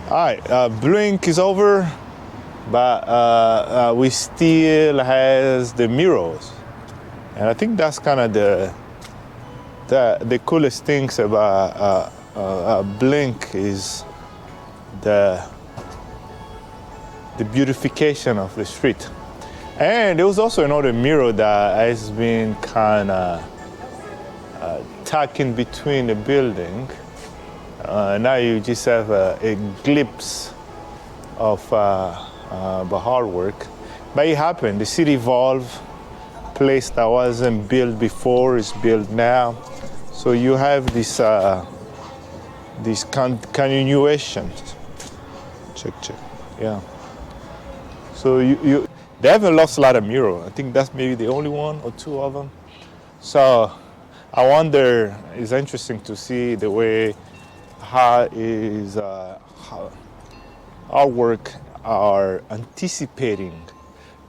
All right, blink is over, but we still has the murals, and I think that's kind of the coolest things about blink is the beautification of the street. And there was also another mural that has been kind of tucked in between the building. Now you just have a glimpse of the hard work. But it happened. The city evolved. Place that wasn't built before is built now. So you have this continuation. Check. Yeah. So they haven't lost a lot of mural. I think that's maybe the only one or two of them. So I wonder, it's interesting to see the way how our work are anticipating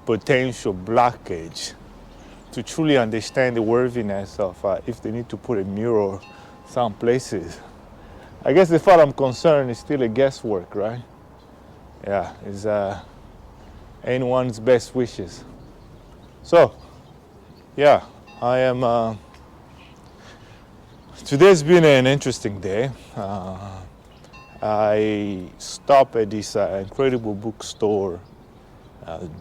potential blockage to truly understand the worthiness of if they need to put a mural some places. I guess as far as I'm concerned, it's still a guesswork, right? Yeah, it's anyone's best wishes. So, yeah, I am. Today's been an interesting day. I stopped at this incredible bookstore,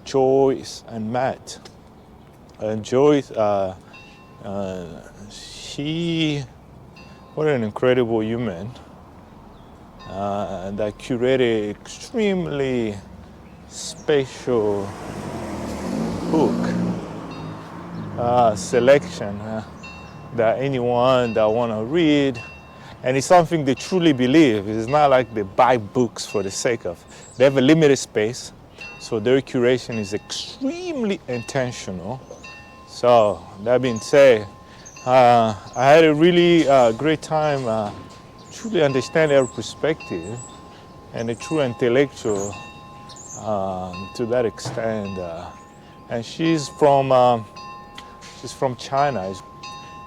Joyce and Matt. And Joyce, what an incredible human that curated extremely special book selection that anyone that want to read, and it's something they truly believe. It's not like they buy books for the sake of. They have a limited space, so their curation is extremely intentional. So that being said, I had a really great time truly understand their perspective and a true intellectual to that extent. And she's from China,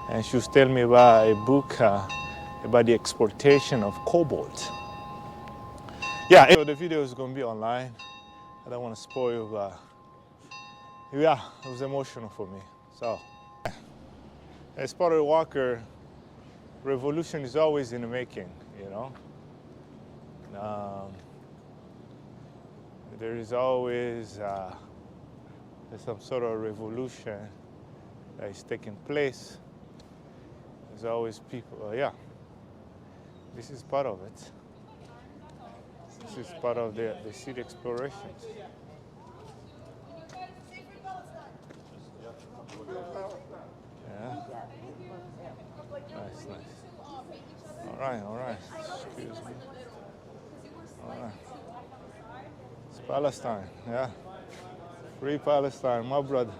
and she was telling me about a book about the exportation of cobalt. Yeah, so the video is going to be online. I don't want to spoil, but yeah, it was emotional for me. So, as part of the Walker, revolution is always in the making, you know. There is always some sort of revolution that is taking place. There's always people, yeah. This is part of it. This is part of the city explorations. Yeah. Nice. All right. Excuse me. All right. It's Palestine, yeah. Free Palestine, my brother.